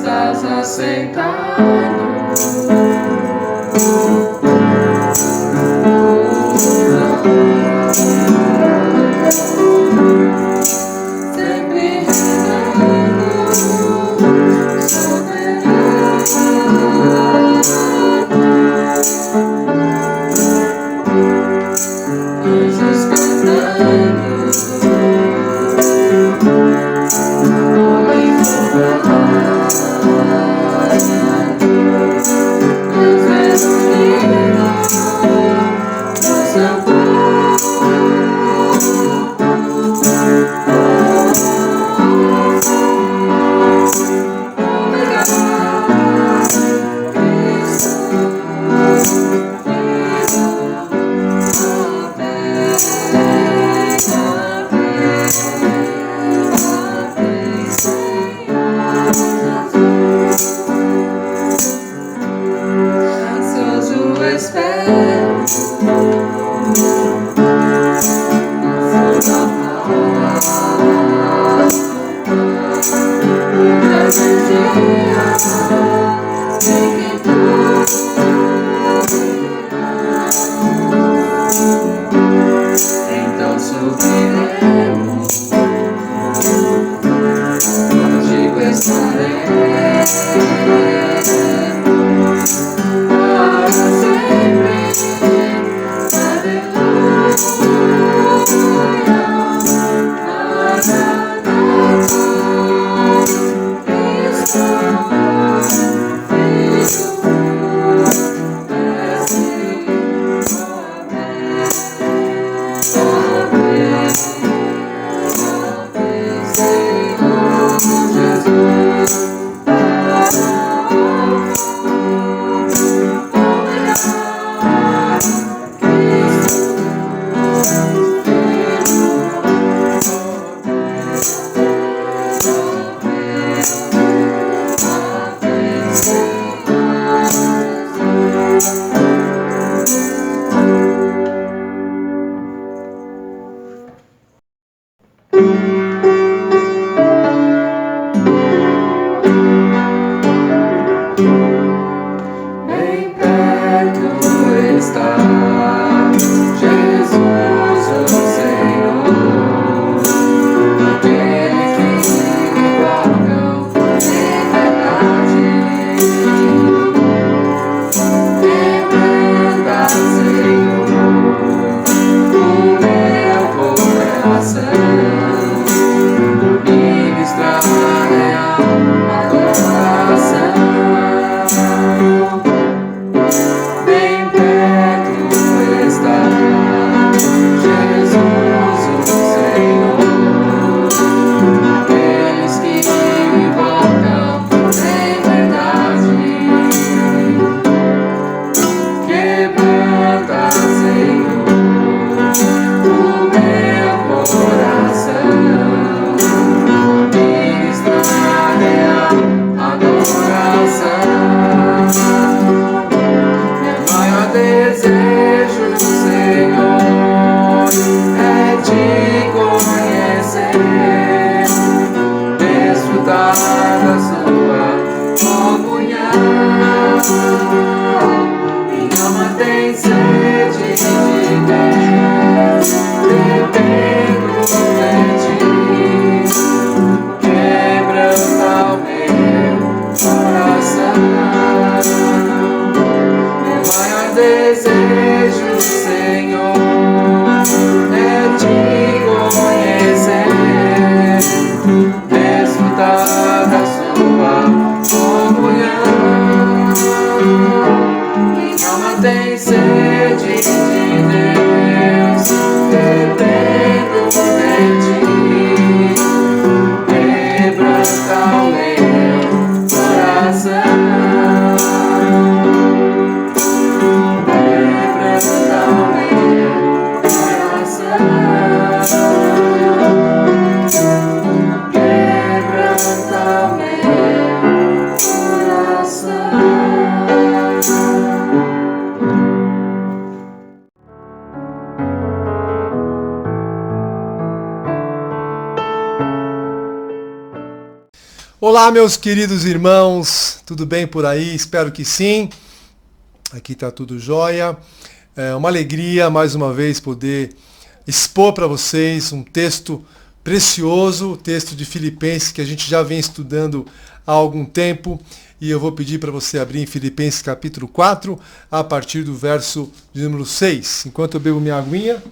estás aceitado. Sempre reinando, soberano. Anjos cantando, homem formado, Deus reunido no seu povo. Ansioso espero esse dia em que tu então subiremos, contigo estaremos para sempre. Jesus, Olá, meus queridos irmãos, tudo bem por aí? Espero que sim. Aqui está tudo jóia. É uma alegria, mais uma vez, poder expor para vocês um texto precioso, o texto de Filipenses, que a gente já vem estudando há algum tempo. E eu vou pedir para você abrir em Filipenses capítulo 4, a partir do verso de número 6. Enquanto eu bebo minha aguinha,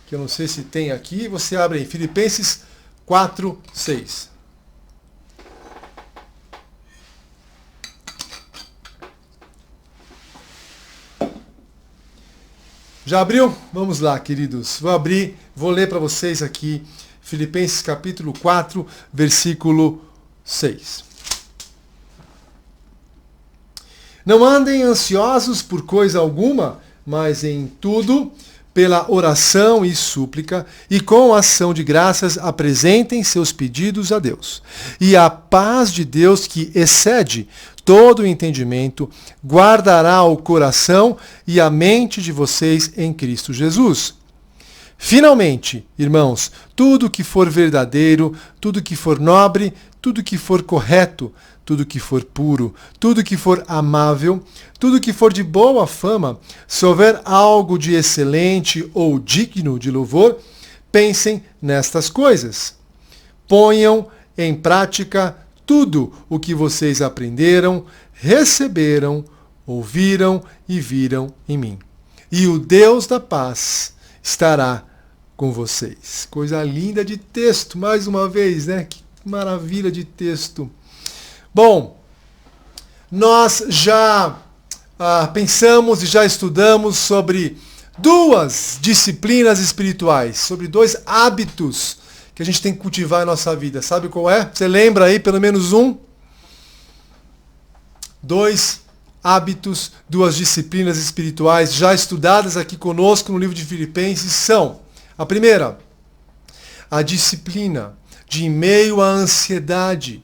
que eu não sei se tem aqui, você abre em Filipenses 4, 6. Já abriu? Vamos lá, queridos. Vou abrir, vou ler para vocês aqui Filipenses capítulo 4, versículo 6. Não andem ansiosos por coisa alguma, mas em tudo, pela oração e súplica, e com ação de graças apresentem seus pedidos a Deus. E a paz de Deus, que excede todo o entendimento, guardará o coração e a mente de vocês em Cristo Jesus. Finalmente, irmãos, tudo que for verdadeiro, tudo que for nobre, tudo que for correto, tudo que for puro, tudo que for amável, tudo que for de boa fama, se houver algo de excelente ou digno de louvor, pensem nestas coisas. Ponham em prática tudo o que vocês aprenderam, receberam, ouviram e viram em mim. E o Deus da paz estará com vocês. Coisa linda de texto, mais uma vez, né? Que maravilha de texto. Bom, nós já pensamos e já estudamos sobre duas disciplinas espirituais, sobre dois hábitos que a gente tem que cultivar em nossa vida. Sabe qual é? Você lembra aí pelo menos um? Dois hábitos, duas disciplinas espirituais já estudadas aqui conosco no livro de Filipenses são: a primeira, a disciplina de em meio à ansiedade.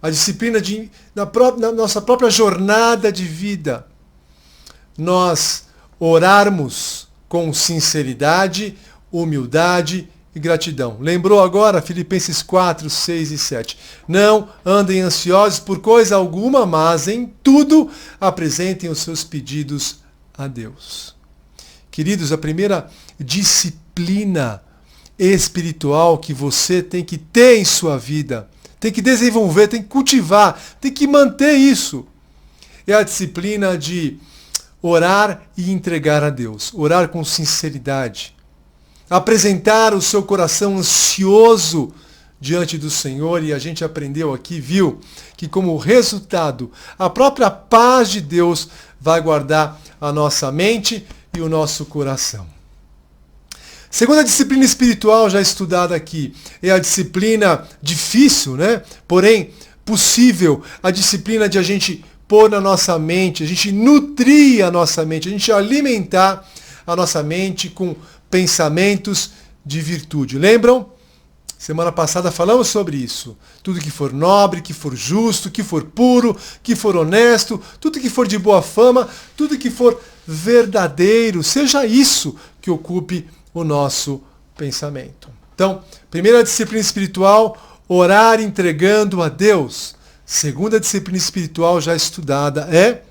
A disciplina de, na nossa própria jornada de vida, nós orarmos com sinceridade, humildade e gratidão. Lembrou agora Filipenses 4, 6 e 7. Não andem ansiosos por coisa alguma, mas em tudo apresentem os seus pedidos a Deus. Queridos, a primeira disciplina espiritual que você tem que ter em sua vida, tem que desenvolver, tem que cultivar, tem que manter isso, é a disciplina de orar e entregar a Deus. Orar com sinceridade. Apresentar o seu coração ansioso diante do Senhor, e a gente aprendeu aqui, viu, que como resultado, a própria paz de Deus vai guardar a nossa mente e o nosso coração. Segunda disciplina espiritual já estudada aqui é a disciplina difícil, né? Porém possível, a disciplina de a gente pôr na nossa mente, a gente nutrir a nossa mente, a gente alimentar a nossa mente com pensamentos de virtude. Lembram? Semana passada falamos sobre isso. Tudo que for nobre, que for justo, que for puro, que for honesto, tudo que for de boa fama, tudo que for verdadeiro, seja isso que ocupe o nosso pensamento. Então, primeira disciplina espiritual, orar entregando a Deus. Segunda disciplina espiritual já estudada é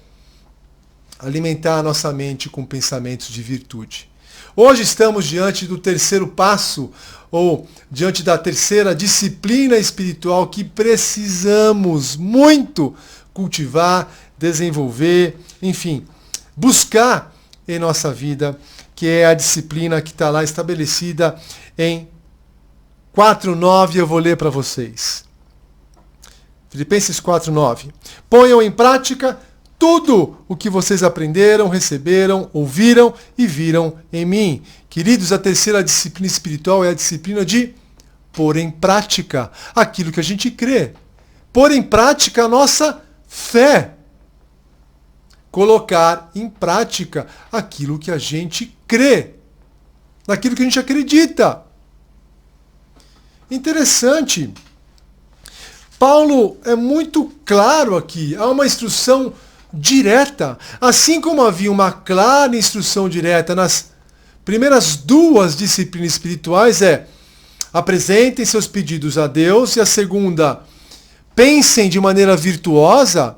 alimentar a nossa mente com pensamentos de virtude. Hoje estamos diante do terceiro passo, ou diante da terceira disciplina espiritual que precisamos muito cultivar, desenvolver, enfim, buscar em nossa vida, que é a disciplina que está lá estabelecida em 4:9, eu vou ler para vocês. Filipenses 4:9. Ponham em prática tudo o que vocês aprenderam, receberam, ouviram e viram em mim. Queridos, a terceira disciplina espiritual é a disciplina de pôr em prática aquilo que a gente crê. Pôr em prática a nossa fé. Colocar em prática aquilo que a gente crê, naquilo que a gente acredita. Interessante. Paulo é muito claro aqui, há uma instrução direta, assim como havia uma clara instrução direta nas primeiras duas disciplinas espirituais, apresentem seus pedidos a Deus, e a segunda, pensem de maneira virtuosa,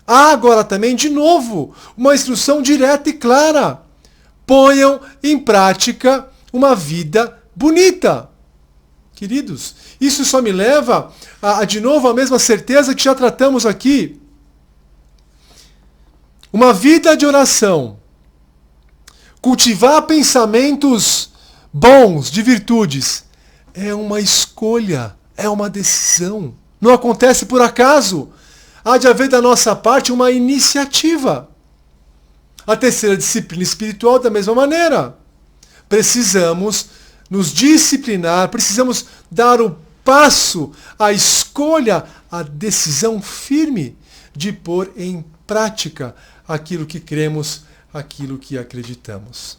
há agora também, de novo, uma instrução direta e clara. Ponham em prática uma vida bonita. Queridos, isso só me leva de novo, a mesma certeza que já tratamos aqui. Uma vida de oração. Cultivar pensamentos bons, de virtudes, é uma escolha, é uma decisão. Não acontece por acaso. Há de haver da nossa parte uma iniciativa. A terceira disciplina espiritual, da mesma maneira. Precisamos nos disciplinar, precisamos dar o passo, a escolha, a decisão firme de pôr em prática aquilo que cremos, aquilo que acreditamos.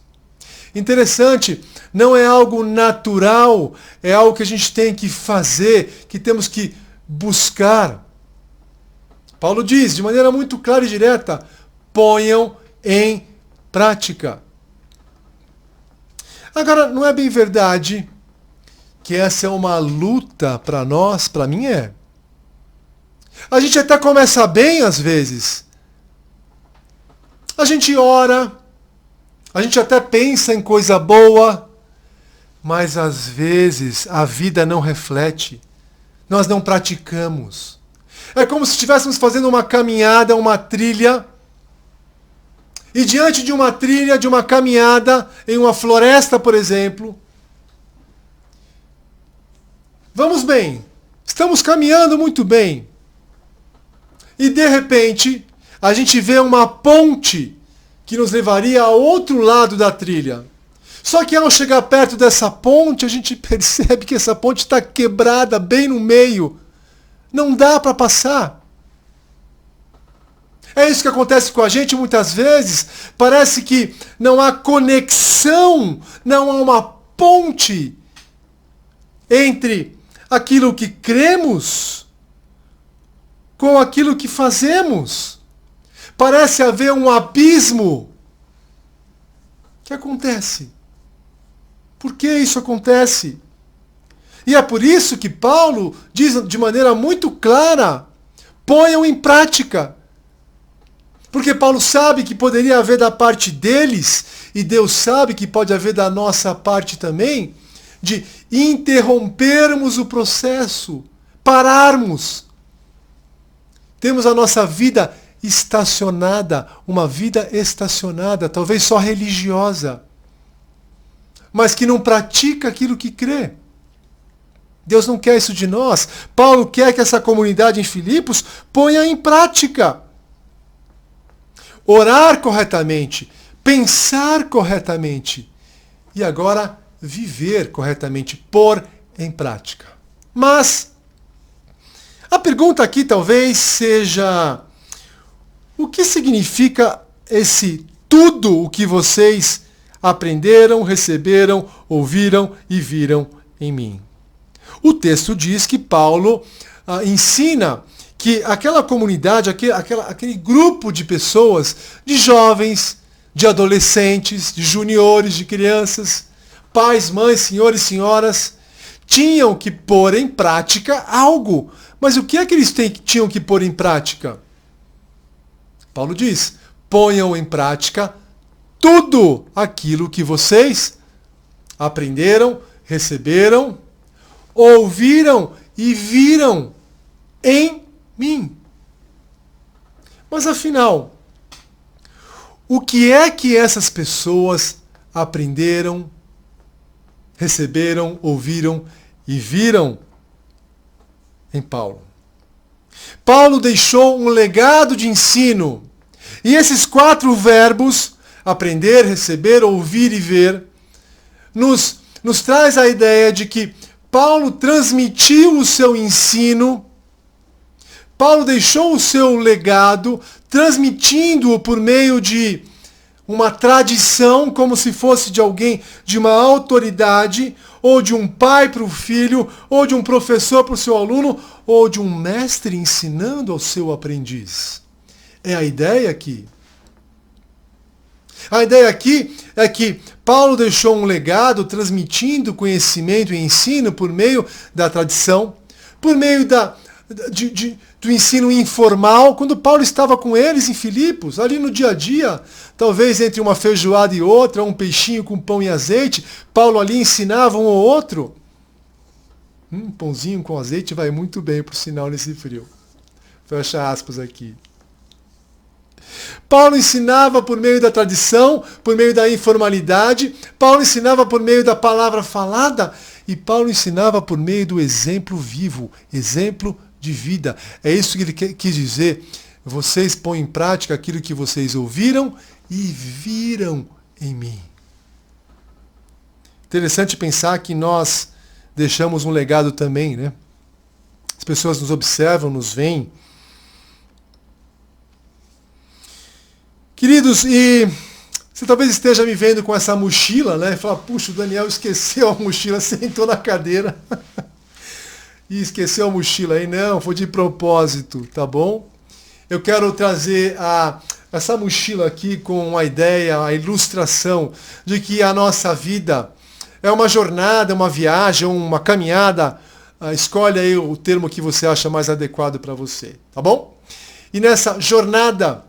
Interessante, não é algo natural, é algo que a gente tem que fazer, que temos que buscar. Paulo diz, de maneira muito clara e direta, ponham em prática. Agora, não é bem verdade que essa é uma luta para nós? Para mim é. A gente até começa bem às vezes. A gente ora, a gente até pensa em coisa boa, mas às vezes a vida não reflete. Nós não praticamos. É como se estivéssemos fazendo uma caminhada, uma trilha, e diante de uma trilha, de uma caminhada, em uma floresta, por exemplo, vamos bem, estamos caminhando muito bem, e de repente, a gente vê uma ponte que nos levaria ao outro lado da trilha. Só que ao chegar perto dessa ponte, a gente percebe que essa ponte está quebrada bem no meio. Não dá para passar. É isso que acontece com a gente muitas vezes. Parece que não há conexão, não há uma ponte entre aquilo que cremos com aquilo que fazemos. Parece haver um abismo. O que acontece? Por que isso acontece? E é por isso que Paulo diz de maneira muito clara, ponham em prática. Porque Paulo sabe que poderia haver da parte deles, e Deus sabe que pode haver da nossa parte também, de interrompermos o processo, pararmos. Temos a nossa vida estacionada, uma vida estacionada, talvez só religiosa, mas que não pratica aquilo que crê. Deus não quer isso de nós. Paulo quer que essa comunidade em Filipos ponha em prática. Orar corretamente, pensar corretamente e agora viver corretamente, pôr em prática. Mas a pergunta aqui talvez seja: o que significa esse tudo o que vocês aprenderam, receberam, ouviram e viram em mim? O texto diz que Paulo ensina que aquela comunidade, aquele grupo de pessoas, de jovens, de adolescentes, de juniores, de crianças, pais, mães, senhores e senhoras, tinham que pôr em prática algo. Mas o que é que eles tinham que pôr em prática? Paulo diz, ponham em prática tudo aquilo que vocês aprenderam, receberam, ouviram e viram em mim. Mas afinal, o que é que essas pessoas aprenderam, receberam, ouviram e viram em Paulo? Paulo deixou um legado de ensino. E esses 4 verbos, aprender, receber, ouvir e ver, nos traz a ideia de que Paulo transmitiu o seu ensino, Paulo deixou o seu legado, transmitindo-o por meio de uma tradição, como se fosse de alguém, de uma autoridade, ou de um pai para o filho, ou de um professor para o seu aluno, ou de um mestre ensinando ao seu aprendiz. É a ideia aqui. A ideia aqui é que Paulo deixou um legado transmitindo conhecimento e ensino por meio da tradição, por meio do ensino informal, quando Paulo estava com eles em Filipos, ali no dia a dia, talvez entre uma feijoada e outra, um peixinho com pão e azeite, Paulo ali ensinava um ou outro. Pãozinho com azeite vai muito bem, por sinal, nesse frio. Fecha aspas aqui. Paulo ensinava por meio da tradição, por meio da informalidade, Paulo ensinava por meio da palavra falada, e Paulo ensinava por meio do exemplo vivo, exemplo de vida. É isso que ele quis dizer. Vocês põem em prática aquilo que vocês ouviram e viram em mim. Interessante pensar que nós deixamos um legado também, né? As pessoas nos observam, nos veem. Queridos, e você talvez esteja me vendo com essa mochila, né? E fala, puxa, o Daniel esqueceu a mochila, sentou na cadeira e esqueceu a mochila aí. Não, foi de propósito, tá bom? Eu quero trazer essa mochila aqui com a ideia, a ilustração de que a nossa vida é uma jornada, uma viagem, uma caminhada. Escolhe aí o termo que você acha mais adequado para você, tá bom? E nessa jornada,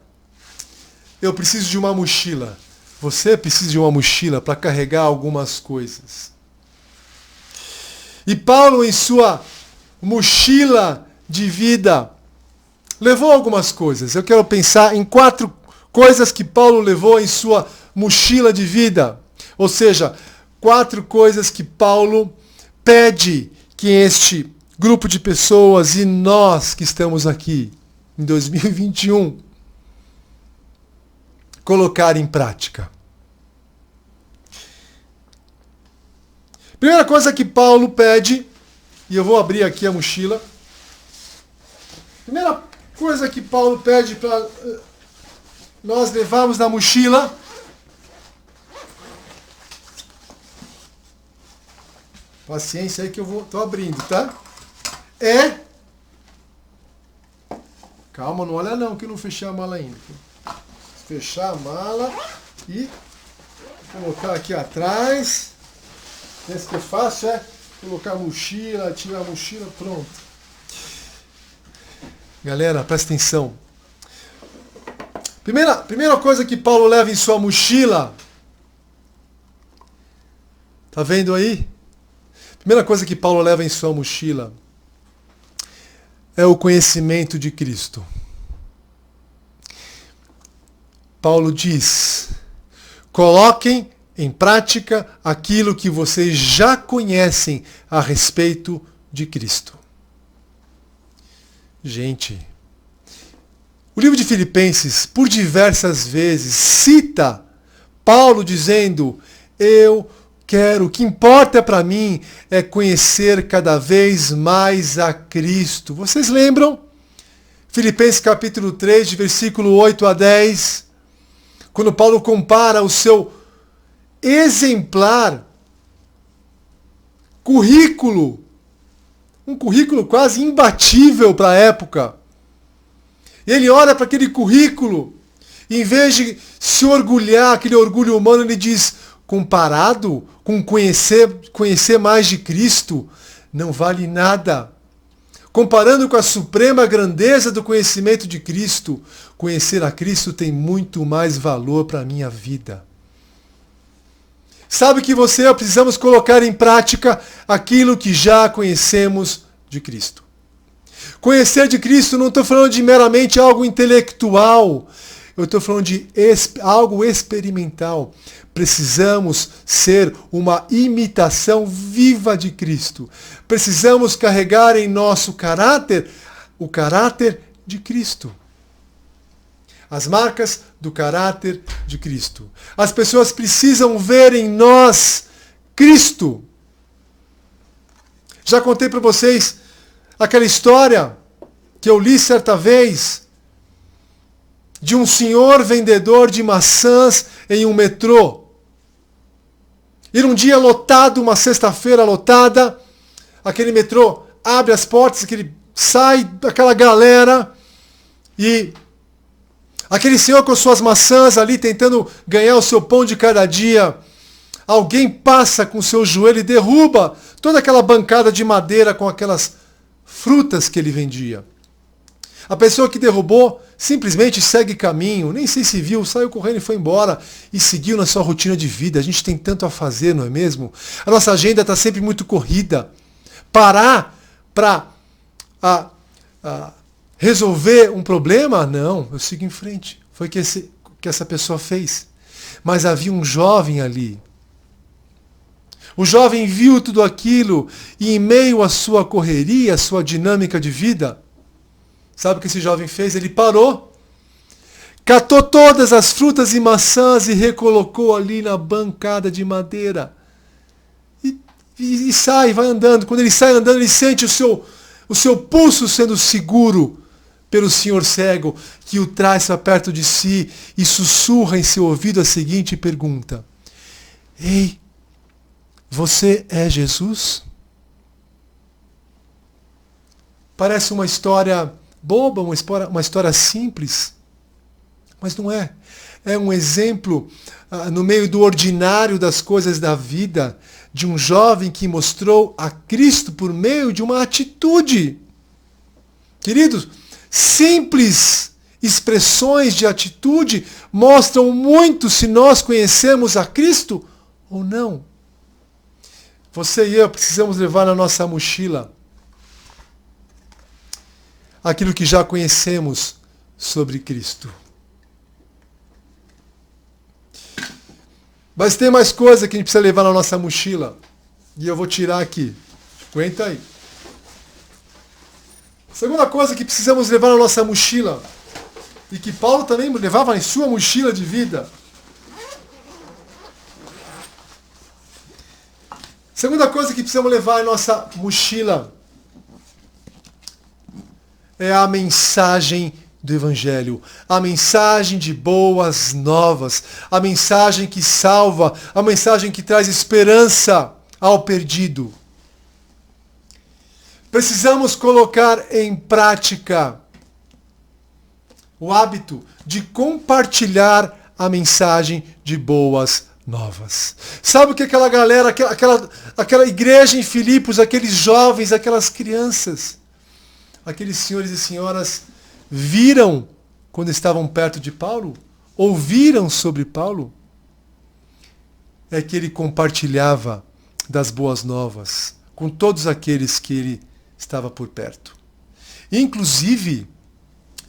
eu preciso de uma mochila. Você precisa de uma mochila para carregar algumas coisas. E Paulo, em sua mochila de vida, levou algumas coisas. Eu quero pensar em 4 coisas que Paulo levou em sua mochila de vida. Ou seja, 4 coisas que Paulo pede que este grupo de pessoas e nós que estamos aqui em 2021 colocar em prática. Primeira coisa que Paulo pede, e eu vou abrir aqui a mochila. Primeira coisa que Paulo pede para nós levarmos na mochila paciência aí que eu tô abrindo, tá? Calma, não olha não, que eu não fechei a mala ainda. Fechar a mala e colocar aqui atrás. Esse que é fácil, colocar a mochila, tirar a mochila, pronto. Galera, presta atenção. Primeira coisa que Paulo leva em sua mochila. Tá vendo aí? Primeira coisa que Paulo leva em sua mochila é o conhecimento de Cristo. Paulo diz: coloquem em prática aquilo que vocês já conhecem a respeito de Cristo. Gente, o livro de Filipenses, por diversas vezes, cita Paulo dizendo: o que importa para mim é conhecer cada vez mais a Cristo. Vocês lembram? Filipenses capítulo 3, de versículo 8 a 10, quando Paulo compara o seu exemplar currículo, um currículo quase imbatível para a época. Ele olha para aquele currículo, e em vez de se orgulhar, aquele orgulho humano, ele diz: comparado com conhecer mais de Cristo, não vale nada. Comparando com a suprema grandeza do conhecimento de Cristo, conhecer a Cristo tem muito mais valor para a minha vida. Sabe que você e eu precisamos colocar em prática aquilo que já conhecemos de Cristo. Conhecer de Cristo, não estou falando de meramente algo intelectual, eu estou falando de algo experimental. Precisamos ser uma imitação viva de Cristo. Precisamos carregar em nosso caráter o caráter de Cristo. As marcas do caráter de Cristo. As pessoas precisam ver em nós Cristo. Já contei para vocês aquela história que eu li certa vez de um senhor vendedor de maçãs em um metrô. E num dia lotado, uma sexta-feira lotada, aquele metrô abre as portas, sai aquela galera e aquele senhor com suas maçãs ali tentando ganhar o seu pão de cada dia. Alguém passa com seu joelho e derruba toda aquela bancada de madeira com aquelas frutas que ele vendia. A pessoa que derrubou simplesmente segue caminho, nem sei se viu, saiu correndo e foi embora e seguiu na sua rotina de vida. A gente tem tanto a fazer, não é mesmo? A nossa agenda está sempre muito corrida. Parar para resolver um problema? Não, eu sigo em frente. Foi o que essa pessoa fez. Mas havia um jovem ali. O jovem viu tudo aquilo e em meio à sua correria, à sua dinâmica de vida, sabe o que esse jovem fez? Ele parou, catou todas as frutas e maçãs e recolocou ali na bancada de madeira. E vai andando. Quando ele sai andando, ele sente o seu pulso sendo seguro pelo senhor cego, que o traz para perto de si e sussurra em seu ouvido a seguinte pergunta: Ei, você é Jesus? Parece uma história boba, uma história simples, mas não é. É um exemplo no meio do ordinário das coisas da vida, de um jovem que mostrou a Cristo por meio de uma atitude. Queridos, simples expressões de atitude mostram muito se nós conhecemos a Cristo ou não. Você e eu precisamos levar na nossa mochila aquilo que já conhecemos sobre Cristo. Mas tem mais coisa que a gente precisa levar na nossa mochila. E eu vou tirar aqui. Aguenta aí. Segunda coisa que precisamos levar na nossa mochila, e que Paulo também levava em sua mochila de vida. Segunda coisa que precisamos levar em nossa mochila é a mensagem do Evangelho, a mensagem de boas novas, a mensagem que salva, a mensagem que traz esperança ao perdido. Precisamos colocar em prática o hábito de compartilhar a mensagem de boas novas. Sabe o que aquela galera, aquela igreja em Filipos, aqueles jovens, aquelas crianças, aqueles senhores e senhoras viram quando estavam perto de Paulo? Ouviram sobre Paulo? É que ele compartilhava das boas novas com todos aqueles que ele estava por perto. Inclusive,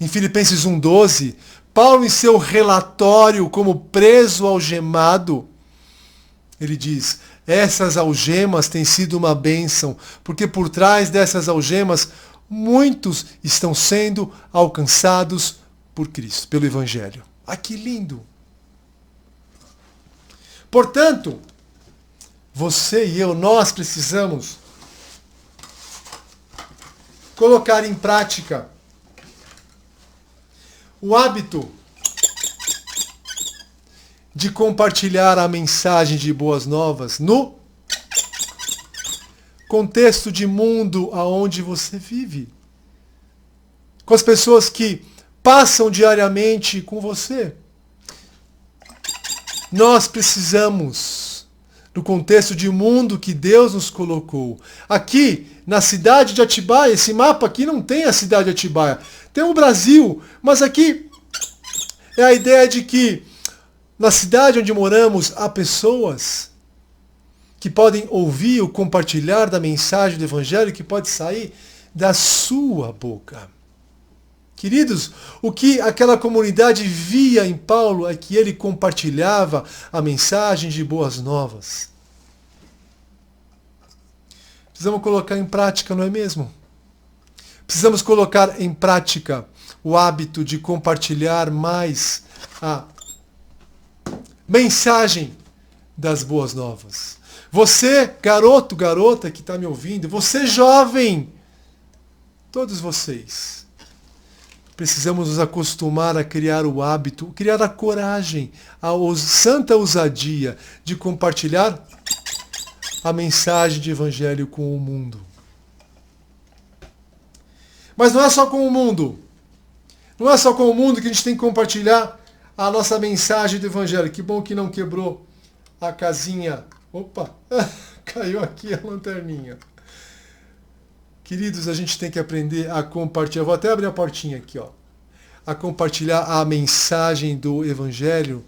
em Filipenses 1:12, Paulo, em seu relatório como preso algemado, ele diz: essas algemas têm sido uma bênção, porque por trás dessas algemas muitos estão sendo alcançados por Cristo, pelo Evangelho. Ah, que lindo! Portanto, você e eu, nós precisamos colocar em prática o hábito de compartilhar a mensagem de boas novas no contexto de mundo aonde você vive, com as pessoas que passam diariamente com você. Nós precisamos, no contexto de mundo que Deus nos colocou. Aqui, na cidade de Atibaia, esse mapa aqui não tem a cidade de Atibaia. Tem o Brasil, mas aqui é a ideia de que na cidade onde moramos há pessoas que podem ouvir ou compartilhar da mensagem do Evangelho que pode sair da sua boca. Queridos, o que aquela comunidade via em Paulo é que ele compartilhava a mensagem de boas novas. Precisamos colocar em prática, não é mesmo? Precisamos colocar em prática o hábito de compartilhar mais a mensagem das boas novas. Você, garoto, garota que está me ouvindo, você jovem, todos vocês, precisamos nos acostumar a criar o hábito, criar a coragem, a santa ousadia de compartilhar a mensagem de Evangelho com o mundo. Mas não é só com o mundo. Não é só com o mundo que a gente tem que compartilhar a nossa mensagem do Evangelho. Que bom que não quebrou a casinha. Opa, caiu aqui a lanterninha. Queridos, a gente tem que aprender a compartilhar. Vou até abrir a portinha aqui, ó. A compartilhar a mensagem do Evangelho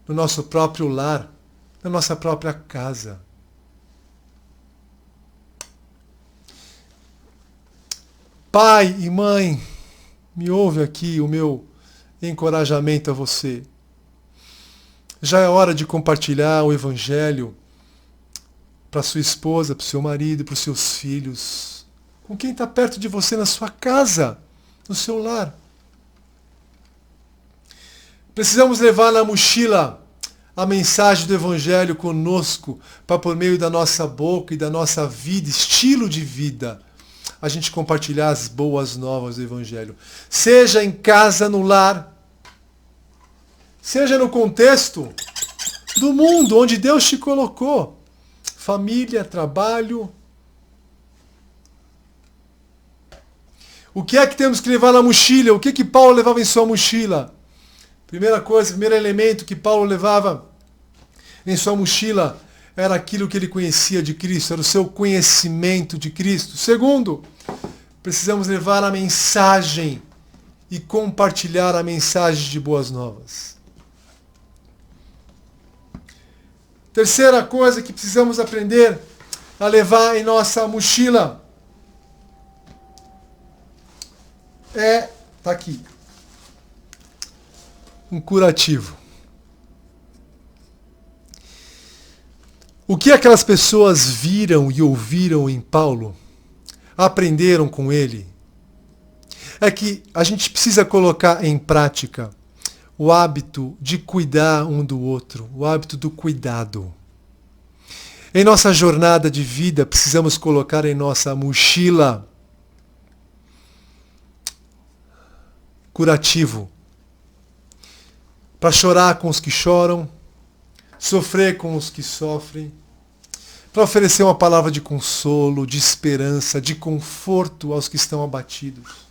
no nosso próprio lar, na nossa própria casa. Pai e mãe, me ouve aqui o meu encorajamento a você. Já é hora de compartilhar o Evangelho para sua esposa, para o seu marido, para os seus filhos, com quem está perto de você na sua casa, no seu lar. Precisamos levar na mochila a mensagem do Evangelho conosco, para por meio da nossa boca e da nossa vida, estilo de vida, a gente compartilhar as boas novas do Evangelho. Seja em casa, no lar, seja no contexto do mundo onde Deus te colocou. Família, trabalho. O que é que temos que levar na mochila? O que que Paulo levava em sua mochila? Primeira coisa, primeiro elemento que Paulo levava em sua mochila era aquilo que ele conhecia de Cristo, era o seu conhecimento de Cristo. Segundo, precisamos levar a mensagem e compartilhar a mensagem de boas novas. Terceira coisa que precisamos aprender a levar em nossa mochila tá aqui, um curativo. O que aquelas pessoas viram e ouviram em Paulo, aprenderam com ele, é que a gente precisa colocar em prática o hábito de cuidar um do outro, o hábito do cuidado. Em nossa jornada de vida, precisamos colocar em nossa mochila curativo, para chorar com os que choram, sofrer com os que sofrem, para oferecer uma palavra de consolo, de esperança, de conforto aos que estão abatidos.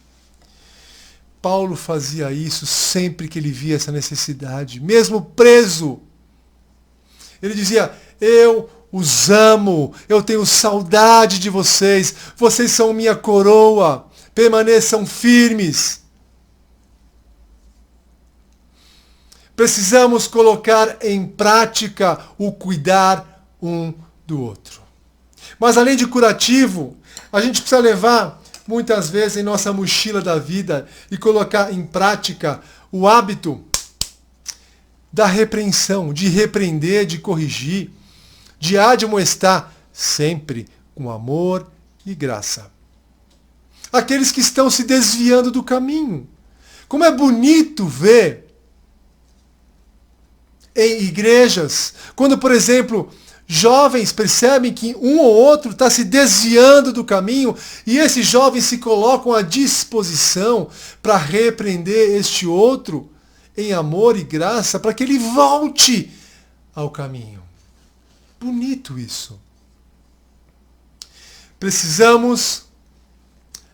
Paulo fazia isso sempre que ele via essa necessidade, mesmo preso. Ele dizia: eu os amo, eu tenho saudade de vocês, vocês são minha coroa, permaneçam firmes. Precisamos colocar em prática o cuidar um do outro. Mas além de curativo, a gente precisa levar muitas vezes em nossa mochila da vida e colocar em prática o hábito da repreensão, de repreender, de corrigir, de admoestar, sempre com amor e graça. Aqueles que estão se desviando do caminho. Como é bonito ver em igrejas, quando, por exemplo, jovens percebem que um ou outro está se desviando do caminho e esses jovens se colocam à disposição para repreender este outro em amor e graça para que ele volte ao caminho. Bonito isso. Precisamos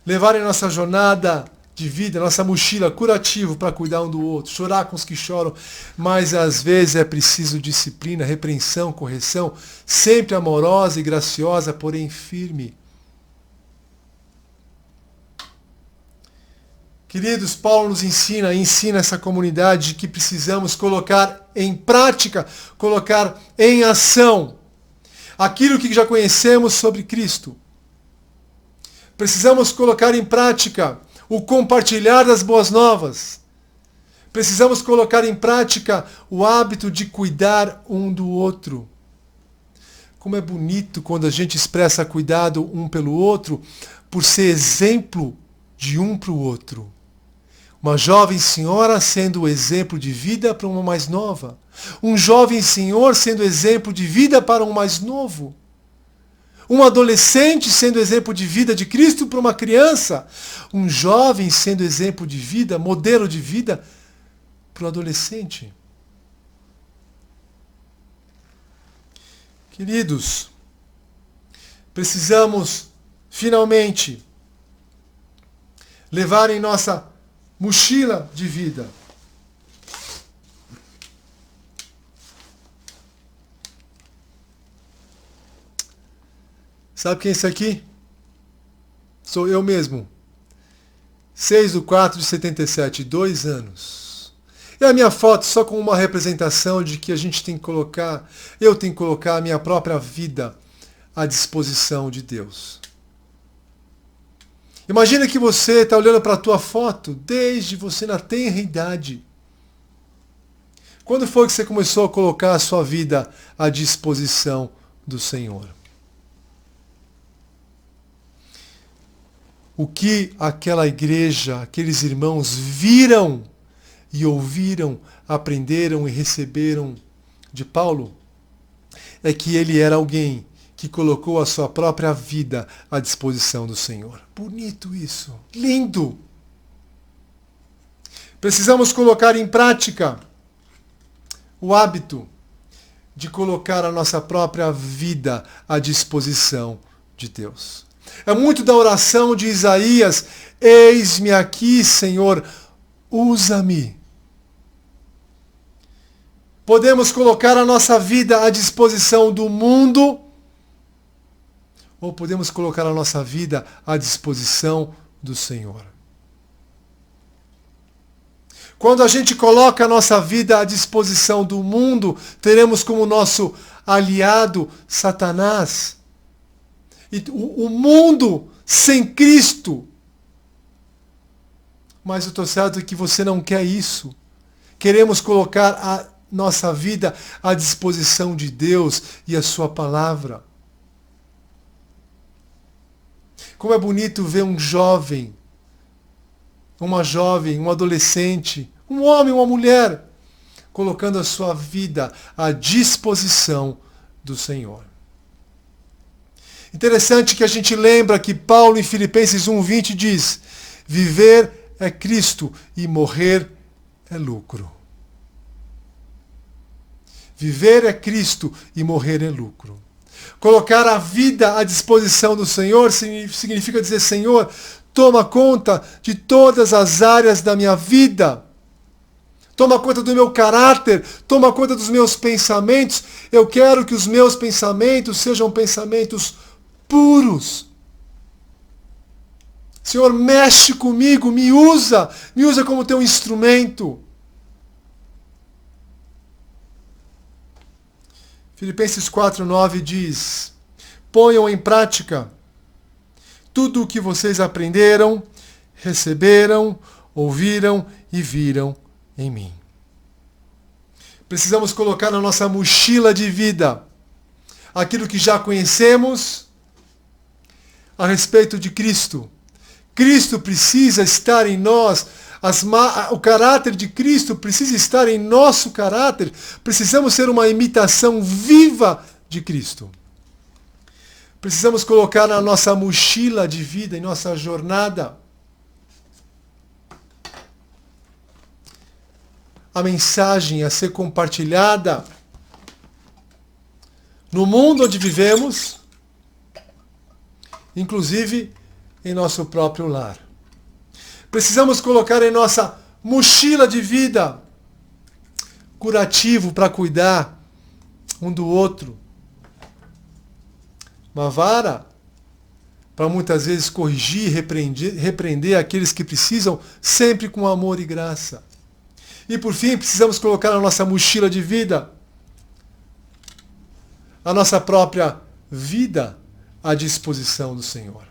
levar em nossa jornada de vida, nossa mochila curativo para cuidar um do outro, chorar com os que choram, mas às vezes é preciso disciplina, repreensão, correção, sempre amorosa e graciosa, porém firme. Queridos, Paulo nos ensina essa comunidade que precisamos colocar em prática, colocar em ação aquilo que já conhecemos sobre Cristo. Precisamos colocar em prática o compartilhar das boas novas. Precisamos colocar em prática o hábito de cuidar um do outro. Como é bonito quando a gente expressa cuidado um pelo outro, por ser exemplo de um para o outro. Uma jovem senhora sendo exemplo de vida para uma mais nova. Um jovem senhor sendo exemplo de vida para um mais novo. Um adolescente sendo exemplo de vida de Cristo para uma criança. Um jovem sendo exemplo de vida, modelo de vida para o adolescente. Queridos, precisamos finalmente levar em nossa mochila de vida sabe quem é esse aqui? Sou eu mesmo. 6/4/77, 2 anos. E a minha foto só com uma representação de que a gente tem que colocar, eu tenho que colocar a minha própria vida à disposição de Deus. Imagina que você está olhando para a tua foto desde você na tenra idade. Quando foi que você começou a colocar a sua vida à disposição do Senhor? O que aquela igreja, aqueles irmãos viram e ouviram, aprenderam e receberam de Paulo é que ele era alguém que colocou a sua própria vida à disposição do Senhor. Bonito isso. Lindo. Precisamos colocar em prática o hábito de colocar a nossa própria vida à disposição de Deus. É muito da oração de Isaías: eis-me aqui, Senhor, usa-me. Podemos colocar a nossa vida à disposição do mundo, ou podemos colocar a nossa vida à disposição do Senhor. Quando a gente coloca a nossa vida à disposição do mundo, teremos como nosso aliado Satanás. E o mundo sem Cristo. Mas eu estou certo que você não quer isso. Queremos colocar a nossa vida à disposição de Deus e a sua palavra. Como é bonito ver um jovem, uma jovem, um adolescente, um homem, uma mulher, colocando a sua vida à disposição do Senhor. Interessante que a gente lembra que Paulo em Filipenses 1:20 diz: viver é Cristo e morrer é lucro. Viver é Cristo e morrer é lucro. Colocar a vida à disposição do Senhor significa dizer: Senhor, toma conta de todas as áreas da minha vida. Toma conta do meu caráter, toma conta dos meus pensamentos. Eu quero que os meus pensamentos sejam pensamentos puros. Senhor, mexe comigo, me usa como teu instrumento. Filipenses 4:9 diz: ponham em prática tudo o que vocês aprenderam, receberam, ouviram e viram em mim. Precisamos colocar na nossa mochila de vida aquilo que já conhecemos a respeito de Cristo. Cristo precisa estar em nós. O caráter de Cristo precisa estar em nosso caráter. Precisamos ser uma imitação viva de Cristo. Precisamos colocar na nossa mochila de vida, em nossa jornada, a mensagem a ser compartilhada no mundo onde vivemos, inclusive em nosso próprio lar. Precisamos colocar em nossa mochila de vida curativo para cuidar um do outro. Uma vara para muitas vezes corrigir, repreender aqueles que precisam, sempre com amor e graça. E por fim, precisamos colocar na nossa mochila de vida a nossa própria vida à disposição do Senhor.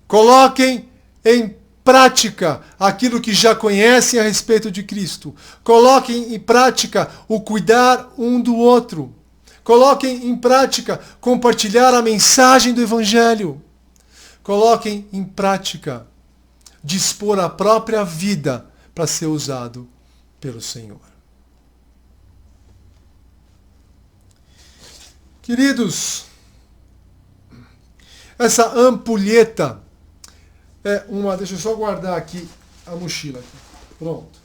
Coloquem em prática aquilo que já conhecem a respeito de Cristo. Coloquem em prática o cuidar um do outro. Coloquem em prática compartilhar a mensagem do Evangelho. Coloquem em prática dispor a própria vida para ser usado pelo Senhor. Queridos, essa ampulheta é uma... Deixa eu só guardar aqui a mochila. Pronto.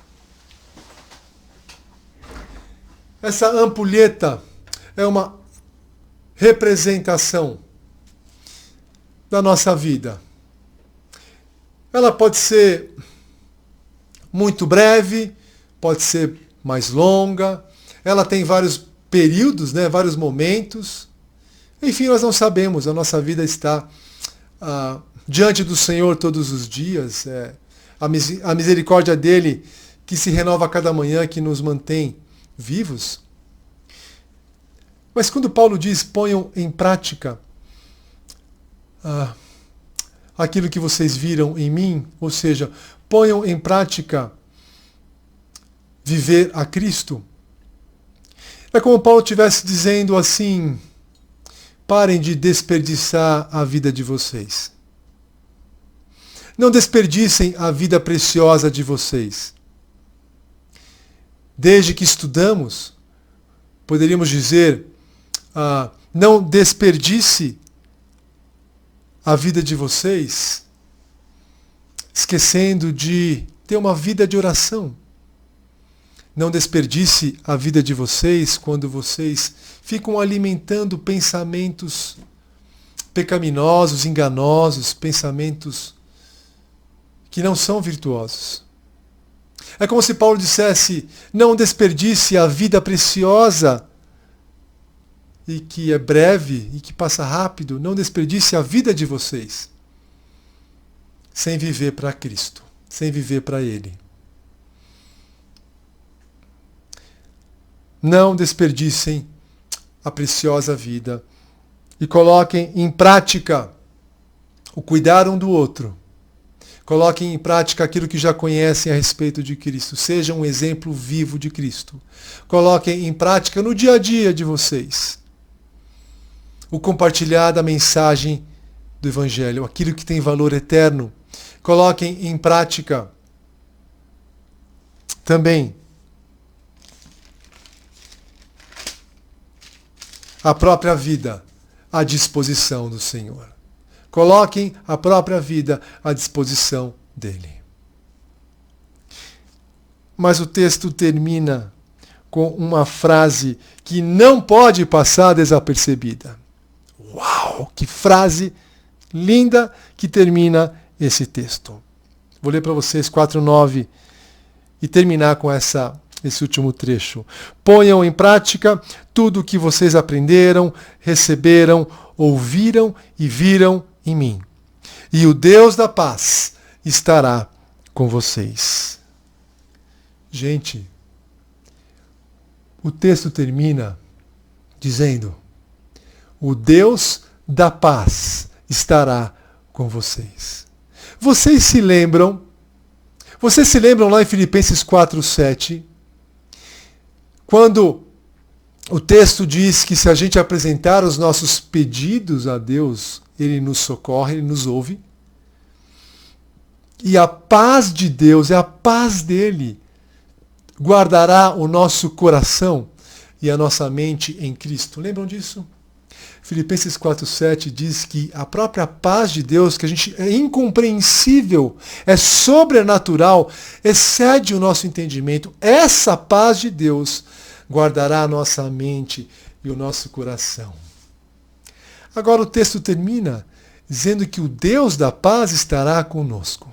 Essa ampulheta é uma representação da nossa vida. Ela pode ser muito breve, pode ser mais longa. Ela tem vários períodos, vários momentos. Enfim, nós não sabemos, a nossa vida está diante do Senhor todos os dias. A misericórdia dele que se renova a cada manhã, que nos mantém vivos. Mas quando Paulo diz, ponham em prática aquilo que vocês viram em mim, ou seja, ponham em prática viver a Cristo, é como Paulo estivesse dizendo assim, parem de desperdiçar a vida de vocês. Não desperdicem a vida preciosa de vocês. Desde que estudamos, poderíamos dizer, não desperdice a vida de vocês, esquecendo de ter uma vida de oração. Não desperdice a vida de vocês quando vocês ficam alimentando pensamentos pecaminosos, enganosos, pensamentos que não são virtuosos. É como se Paulo dissesse, não desperdice a vida preciosa e que é breve e que passa rápido, não desperdice a vida de vocês sem viver para Cristo, sem viver para Ele. Não desperdicem a preciosa vida e coloquem em prática o cuidar um do outro. Coloquem em prática aquilo que já conhecem a respeito de Cristo. Sejam um exemplo vivo de Cristo. Coloquem em prática no dia a dia de vocês o compartilhar da mensagem do Evangelho, aquilo que tem valor eterno. Coloquem em prática também a própria vida à disposição do Senhor. Coloquem a própria vida à disposição dele. Mas o texto termina com uma frase que não pode passar desapercebida. Uau, que frase linda que termina esse texto. Vou ler para vocês 4:9 e terminar com esse último trecho. Ponham em prática tudo o que vocês aprenderam, receberam, ouviram e viram em mim. E o Deus da paz estará com vocês. Gente, o texto termina dizendo: o Deus da paz estará com vocês. Vocês se lembram lá em Filipenses 4:7, quando o texto diz que se a gente apresentar os nossos pedidos a Deus, Ele nos socorre, Ele nos ouve. E a paz de Deus, é a paz dele, guardará o nosso coração e a nossa mente em Cristo. Lembram disso? Filipenses 4:7 diz que a própria paz de Deus, que a gente é incompreensível, é sobrenatural, excede o nosso entendimento. Essa paz de Deus guardará a nossa mente e o nosso coração. Agora o texto termina dizendo que o Deus da paz estará conosco.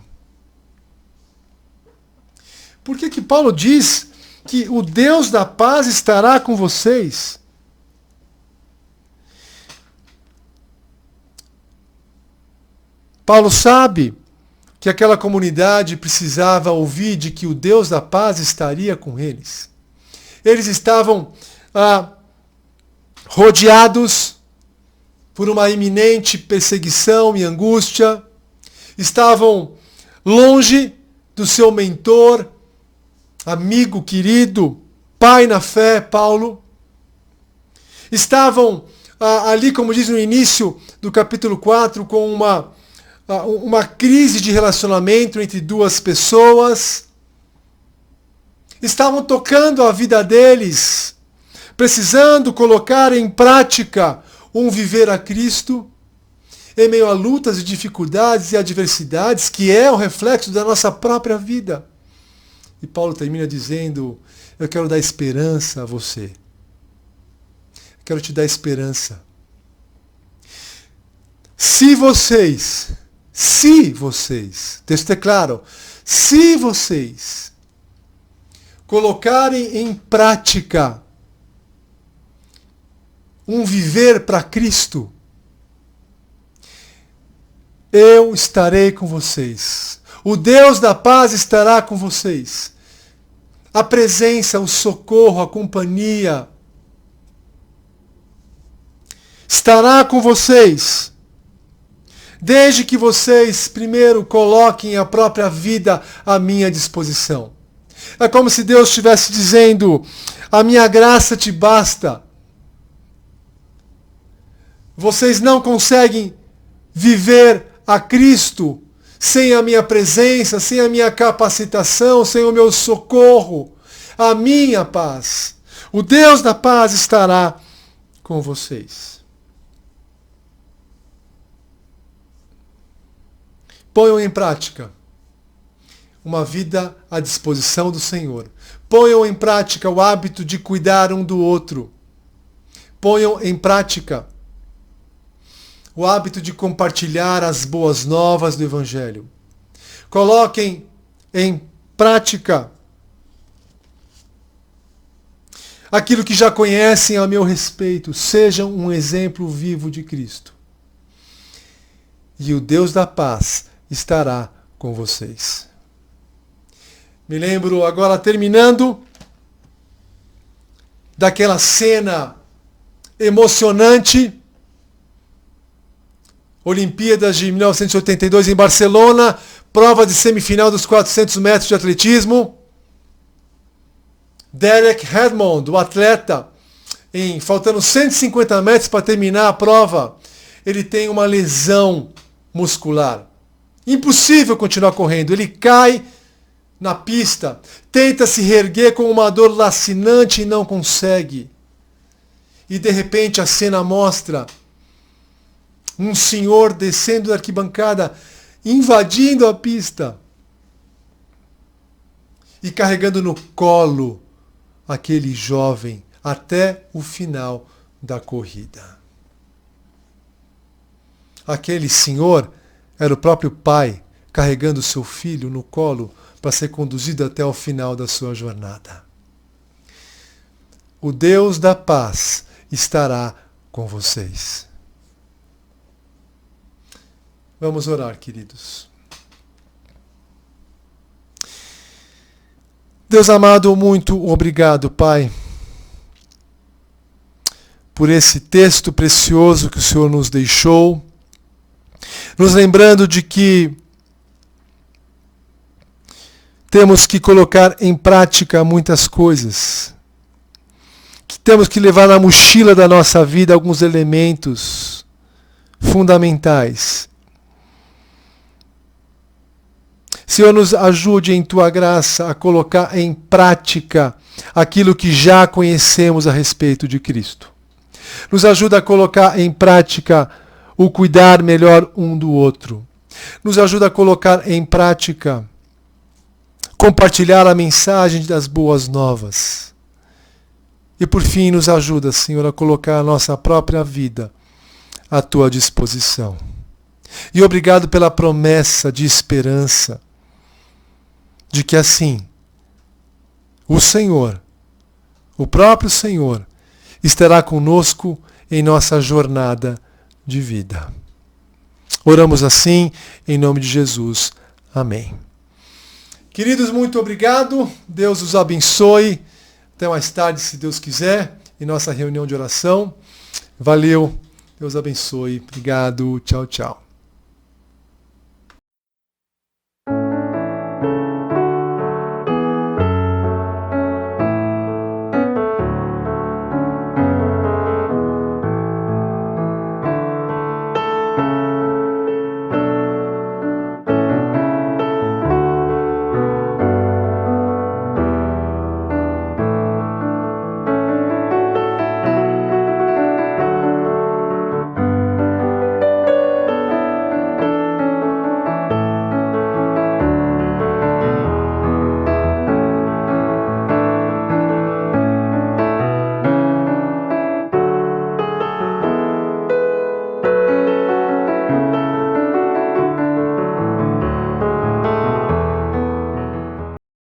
Por que Paulo diz que o Deus da paz estará com vocês? Paulo sabe que aquela comunidade precisava ouvir de que o Deus da paz estaria com eles. Eles estavam rodeados por uma iminente perseguição e angústia. Estavam longe do seu mentor, amigo querido, pai na fé, Paulo. Estavam ali, como diz no início do capítulo 4, com uma crise de relacionamento entre duas pessoas. Estavam tocando a vida deles, precisando colocar em prática um viver a Cristo, em meio a lutas e dificuldades e adversidades, que é o reflexo da nossa própria vida. E Paulo termina dizendo: eu quero dar esperança a você. Eu quero te dar esperança. Se vocês, o texto é claro, se vocês colocarem em prática um viver para Cristo, eu estarei com vocês. O Deus da paz estará com vocês. A presença, o socorro, a companhia estará com vocês. Desde que vocês primeiro coloquem a própria vida à minha disposição. É como se Deus estivesse dizendo: a minha graça te basta. Vocês não conseguem viver a Cristo sem a minha presença, sem a minha capacitação, sem o meu socorro, a minha paz. O Deus da paz estará com vocês. Ponham em prática uma vida à disposição do Senhor. Ponham em prática o hábito de cuidar um do outro. Ponham em prática o hábito de compartilhar as boas novas do Evangelho. Coloquem em prática aquilo que já conhecem a meu respeito. Sejam um exemplo vivo de Cristo. E o Deus da paz estará com vocês. Me lembro agora, terminando, daquela cena emocionante, Olimpíadas de 1982 em Barcelona, prova de semifinal dos 400 metros de atletismo. Derek Redmond, o atleta, faltando 150 metros para terminar a prova, ele tem uma lesão muscular. Impossível continuar correndo. Ele cai na pista, tenta se reerguer com uma dor lacinante e não consegue. E de repente a cena mostra um senhor descendo da arquibancada, invadindo a pista e carregando no colo aquele jovem até o final da corrida. Aquele senhor era o próprio pai carregando seu filho no colo para ser conduzido até o final da sua jornada. O Deus da paz estará com vocês. Vamos orar, queridos. Deus amado, muito obrigado, Pai, por esse texto precioso que o Senhor nos deixou, nos lembrando de que temos que colocar em prática muitas coisas, que temos que levar na mochila da nossa vida alguns elementos fundamentais. Senhor, nos ajude em Tua graça a colocar em prática aquilo que já conhecemos a respeito de Cristo. Nos ajuda a colocar em prática o cuidar melhor um do outro. Nos ajuda a colocar em prática compartilhar a mensagem das boas novas. E por fim nos ajuda, Senhor, a colocar a nossa própria vida à Tua disposição. E obrigado pela promessa de esperança, de que assim, o Senhor, o próprio Senhor, estará conosco em nossa jornada de vida. Oramos assim, em nome de Jesus. Amém. Queridos, muito obrigado. Deus os abençoe. Até mais tarde, se Deus quiser, em nossa reunião de oração. Valeu. Deus abençoe. Obrigado. Tchau, tchau.